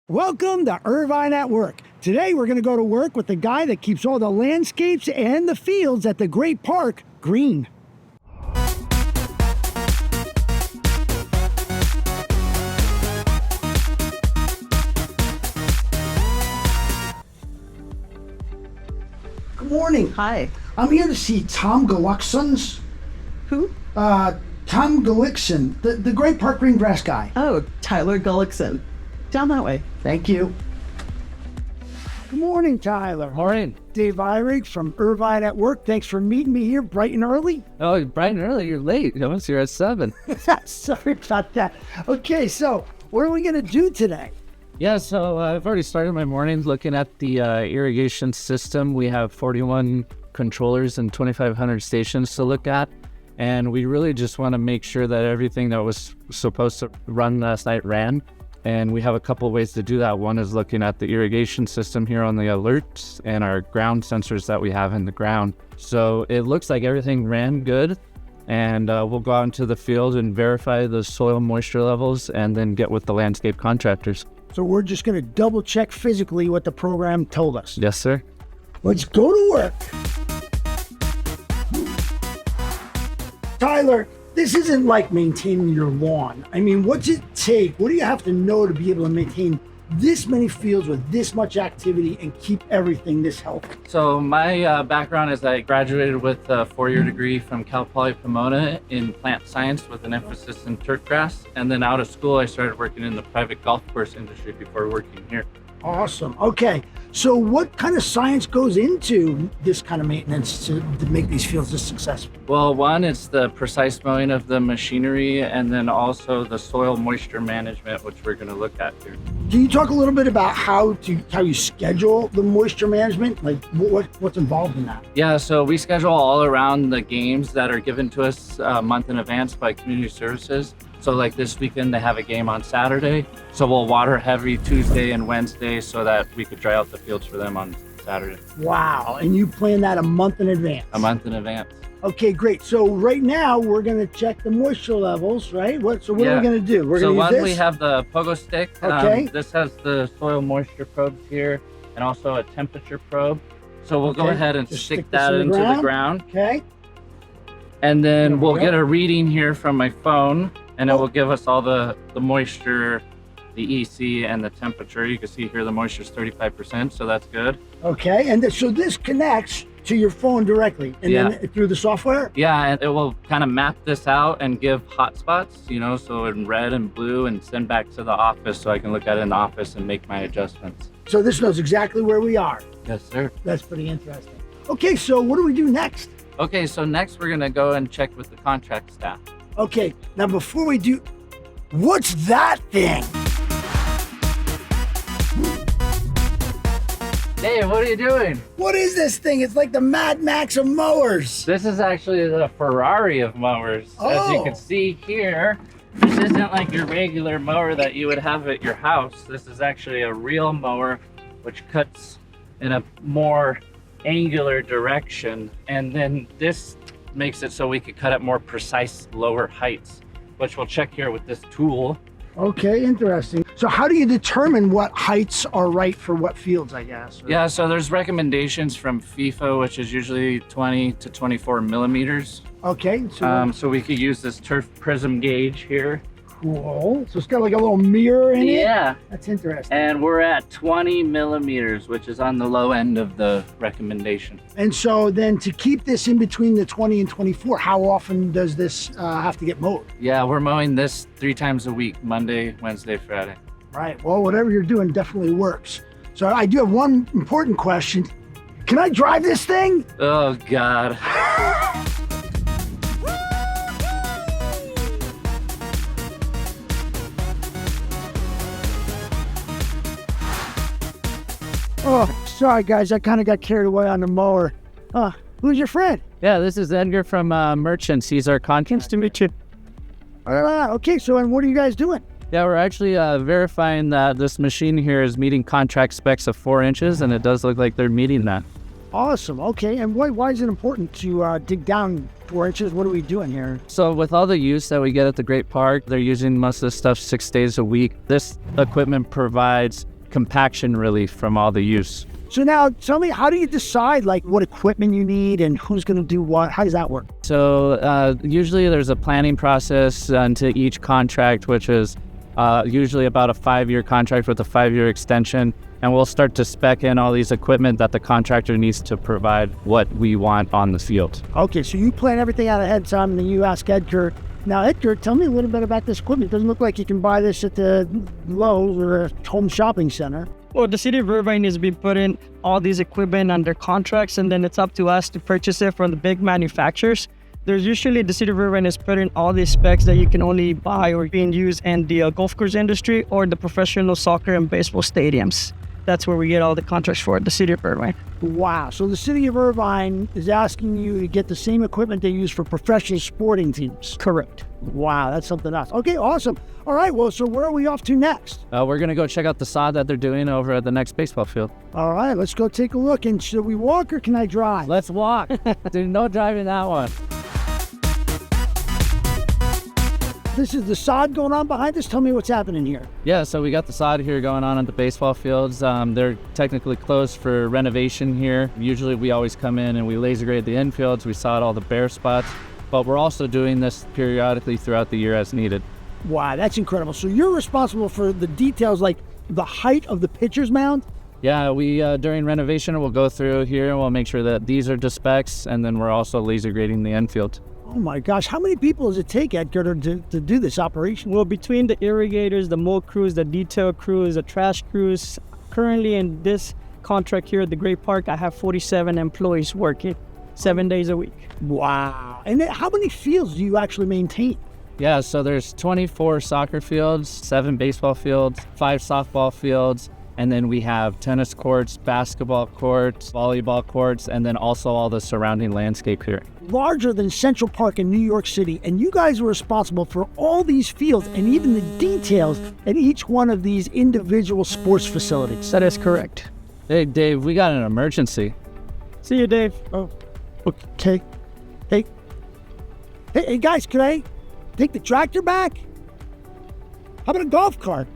Welcome to Irvine at Work. Today we're going to go to work with the guy that keeps all the landscapes and the fields at the great park green. Good morning. Hi. I'm here to see Tom Gullickson's. Who? Tom Gullickson, the great park green grass guy. Oh, Tyler Gullickson. Down that way. Thank you. Good morning, Tyler. Morning. Dave Eyrig from Irvine at Work. Thanks for meeting me here bright and early. Oh, bright and early. You're late. I was here at 7. Sorry about that. Okay, so what are we going to do today? Yeah, so I've already started my mornings looking at the irrigation system. We have 41 controllers and 2,500 stations to look at. And we really just want to make sure that everything that was supposed to run last night ran. And we have a couple of ways to do that. One is looking at the irrigation system here on the alerts and our ground sensors that we have in the ground. So it looks like everything ran good. And we'll go out into the field and verify the soil moisture levels and then get with the landscape contractors. So we're just going to double check physically what the program told us. Yes, sir. Let's go to work. Tyler, this isn't like maintaining your lawn. I mean, what's it take? What do you have to know to be able to maintain this many fields with this much activity and keep everything this healthy? So my background is I graduated with a 4-year degree from Cal Poly Pomona in plant science with an emphasis in turfgrass. And then out of school, I started working in the private golf course industry before working here. Awesome. Okay. So what kind of science goes into this kind of maintenance to make these fields this successful? Well, one, it's the precise mowing of the machinery, and then also the soil moisture management, which we're going to look at here. Can you talk a little bit about how you schedule the moisture management? Like what's involved in that? Yeah, so we schedule all around the games that are given to us a month in advance by community services. So like this weekend, they have a game on Saturday. So we'll water heavy Tuesday and Wednesday so that we could dry out the fields for them on Saturday. Wow. And you plan that a month in advance? A month in advance. Okay, great. So right now we're going to check the moisture levels, right? What are we going to do? We're going to use this? We have the pogo stick. Okay. This has the soil moisture probes here and also a temperature probe. So we'll go ahead and just stick that into the ground. Okay. And then we'll get a reading here from my phone, and it will give us all the moisture, the EC, and the temperature. You can see here the moisture is 35%, so that's good. Okay, and so this connects to your phone directly, and then through the software? Yeah, and it will kind of map this out and give hotspots, so in red and blue, and send back to the office so I can look at it in the office and make my adjustments. So this knows exactly where we are. Yes, sir. That's pretty interesting. Okay, so what do we do next? Okay, so next we're gonna go and check with the contract staff. Okay, now before we do, what's that thing? Dave, what are you doing? What is this thing? It's like the Mad Max of mowers. This is actually the Ferrari of mowers. As you can see here, this isn't like your regular mower that you would have at your house. This is actually a real mower which cuts in a more angular direction, and then this makes it so we could cut at more precise lower heights, which we'll check here with this tool. Okay, interesting. So how do you determine what heights are right for what fields, I guess? Yeah, so there's recommendations from FIFA, which is usually 20 to 24 millimeters. Okay. So we could use this turf prism gauge here. Cool. So it's got like a little mirror in it? Yeah. That's interesting. And we're at 20 millimeters, which is on the low end of the recommendation. And so then to keep this in between the 20 and 24, how often does this have to get mowed? Yeah, we're mowing this 3 times a week, Monday, Wednesday, Friday. Right. Well, whatever you're doing definitely works. So I do have one important question. Can I drive this thing? Oh, God. Oh, sorry guys, I kind of got carried away on the mower. Who's your friend? Yeah, this is Edgar from Merchants. He's our contact. To meet you. Okay, so and what are you guys doing? Yeah, we're actually verifying that this machine here is meeting contract specs of 4 inches, and it does look like they're meeting that. Awesome. Okay, and why is it important to dig down 4 inches? What are we doing here? So with all the use that we get at the Great Park, they're using most of this stuff 6 days a week. This equipment provides compaction relief from all the use. So now tell me, how do you decide like what equipment you need and who's going to do what? How does that work? So usually there's a planning process into each contract, which is usually about a 5-year contract with a 5-year extension. And we'll start to spec in all these equipment that the contractor needs to provide what we want on the field. Okay, so you plan everything out ahead of time and then you ask Edgar. Now, Edgar, tell me a little bit about this equipment. It doesn't look like you can buy this at the Lowe's or a home shopping center. Well, the city of Irvine has been putting all these equipment under contracts, and then it's up to us to purchase it from the big manufacturers. There's usually the city of Irvine is putting all these specs that you can only buy or being used in the golf course industry or the professional soccer and baseball stadiums. That's where we get all the contracts for the city of Irvine. Wow. So the city of Irvine is asking you to get the same equipment they use for professional sporting teams. Correct. Wow, that's something else. Okay, awesome. All right, well, so where are we off to next? We're going to go check out the sod that they're doing over at the next baseball field. All right, let's go take a look. And should we walk or can I drive? Let's walk. Dude, no driving that one. This is the sod going on behind us. Tell me what's happening here. Yeah, so we got the sod here going on at the baseball fields. They're technically closed for renovation here. Usually we always come in and we laser grade the infields. We sod all the bare spots, but we're also doing this periodically throughout the year as needed. Wow, that's incredible. So you're responsible for the details like the height of the pitcher's mound? Yeah, we during renovation we'll go through here and we'll make sure that these are to specs, and then we're also laser grading the infield. Oh my gosh, how many people does it take, Edgar, to do this operation? Well, between the irrigators, the mold crews, the detail crews, the trash crews, currently in this contract here at the Great Park, I have 47 employees working 7 days a week. Wow. And then how many fields do you actually maintain? Yeah, so there's 24 soccer fields, 7 baseball fields, 5 softball fields, and then we have tennis courts, basketball courts, volleyball courts, and then also all the surrounding landscape here. Larger than Central Park in New York City, and you guys are responsible for all these fields and even the details at each one of these individual sports facilities. That is correct. Hey, Dave, we got an emergency. See you, Dave. Oh, okay. Hey, guys, can I take the tractor back? How about a golf cart?